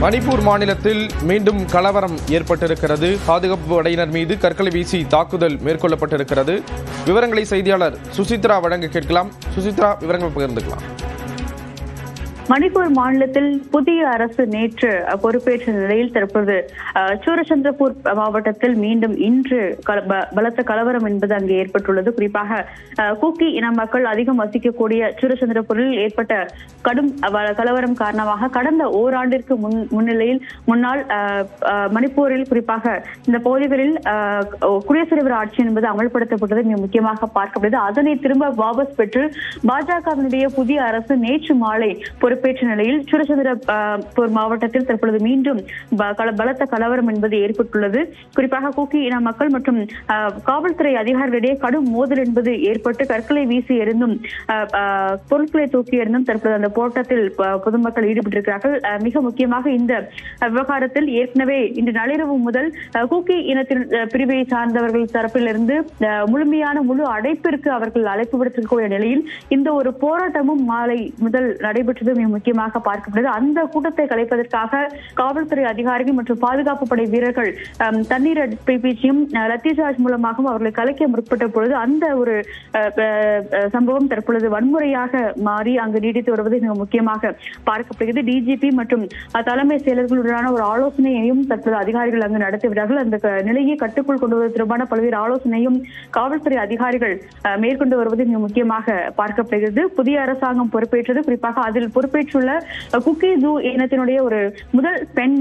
மணிப்பூர் மாநிலத்தில் மீண்டும் கலவரம் ஏற்பட்டிருக்கிறது. பாதுகாப்பு படையினர் மீது கற்களை வீசி தாக்குதல் மேற்கொள்ளப்பட்டிருக்கிறது. விவரங்களை செய்தியாளர் சுசித்ரா வழங்க கேட்கலாம். சுசித்ரா, விவரங்கள் பகிர்ந்துக்கலாம். மணிப்பூர் மாநிலத்தில் புதிய அரசு நேற்று பொறுப்பேற்ற நிலையில் தற்போது சூரச்சந்திரபூர் மாவட்டத்தில் மீண்டும் இன்று பலத்த கலவரம் என்பது அங்கே ஏற்பட்டுள்ளது. குறிப்பாக குக்கி இன மக்கள் அதிகம் வசிக்கக்கூடிய சூரச்சந்திரபூரில் ஏற்பட்ட கடும் கலவரம் காரணமாக கடந்த ஓராண்டிற்கு முன்னால் மணிப்பூரில் குறிப்பாக இந்த பகுதிகளில் குடியரசுத் தலைவர் ஆட்சி என்பது அமல்படுத்தப்பட்டது மிக முக்கியமாக பார்க்கப்படுது. அதனை திரும்ப வாபஸ் பெற்று பாஜகவினுடைய புதிய அரசு நேற்று மாலை பொறுப்பேற்ற நிலையில் சூரச்சந்திரபூர் மாவட்டத்தில் தற்பொழுது மீண்டும் பலத்த கலவரம் என்பது ஏற்பட்டுள்ளது. குறிப்பாக குக்கி இன மக்கள் மற்றும் காவல்துறை அதிகாரிகளிடையே கடும் மோதல் என்பது ஏற்பட்டு கற்களை வீசி எறிந்தும் பொருட்களை தூக்கி எறிந்தும் தற்போது அந்த போராட்டத்தில் பொதுமக்கள் ஈடுபட்டிருக்கிறார்கள். மிக முக்கியமாக இந்த விவகாரத்தில் ஏற்கனவே இன்று நள்ளிரவு முதல் குக்கி இனத்தின் பிரிவை சார்ந்தவர்கள் தரப்பிலிருந்து முழு அடைப்பிற்கு அவர்கள் அழைப்பு விடுத்திருக்கக்கூடிய நிலையில் இந்த ஒரு போராட்டமும் மாலை முதல் நடைபெற்றது முக்கியமாக பார்க்கப்படுது. அந்த கூட்டத்தை கலைப்பதற்காக காவல்துறை அதிகாரிகள் மற்றும் பாதுகாப்பு படை வீரர்கள் தண்ணீர் பீச்சியும் லத்தி சார்ஜ் மூலமாகவும் அவர்களை கலைக்க முற்பட்ட பொழுது அந்த ஒரு சம்பவம் தற்பொழுது வன்முறையாக மாறி அங்கு நீடித்து வருவது மிக முக்கியமாக பார்க்கப்படுகிறது. டிஜிபி மற்றும் தலைமை செயலர்களுடனான ஒரு ஆலோசனையையும் தற்போது அதிகாரிகள் அங்கு நடத்துகிறார்கள். அந்த நிலையை கட்டுக்குள் கொண்டு வருவது தொடர்பான பல்வேறு ஆலோசனையும் காவல்துறை அதிகாரிகள் மேற்கொண்டு வருவது மிக முக்கியமாக பார்க்கப்படுகிறது. புதிய அரசாங்கம் பொறுப்பேற்றது. குறிப்பாக அதில் பொறுப்பேற்றுள்ள குக்கி ஜூ இனத்தினுடைய ஒரு முதல் பெண்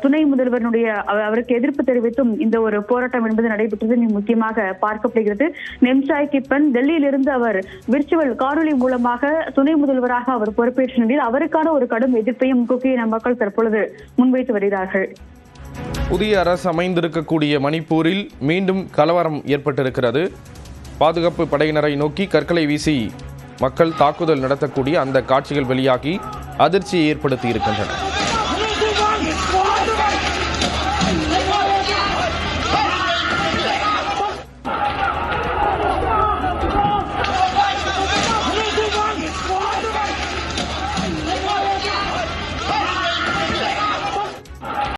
துணை முதல்வருடைய அவருக்கு எதிர்ப்பு தெரிவித்தும் இந்த ஒரு போராட்டம் என்பது நடைபெற்றது மிக முக்கியமாக பார்க்கப்படுகிறது. நெம்சாய் கிப்பன் டெல்லியிலிருந்து அவர் விர்ச்சுவல் காணொலி மூலமாக துணை முதல்வராக அவர் பொறுப்பேற்ற நிலையில் அவருக்கான ஒரு கடும் எதிர்ப்பையும் குக்கி இன மக்கள் தற்பொழுது முன்வைத்து வருகிறார்கள். புதிய அரசு அமைந்திருக்கக்கூடிய மணிப்பூரில் மீண்டும் கலவரம் ஏற்பட்டிருக்கிறது. பாதுகாப்பு படையினரை நோக்கி கற்களை வீசி மக்கள் தாக்குதல் நடத்தக்கூடிய அந்த காட்சிகள் வெளியாகி அதிர்ச்சியை ஏற்படுத்தி இருக்கின்றன.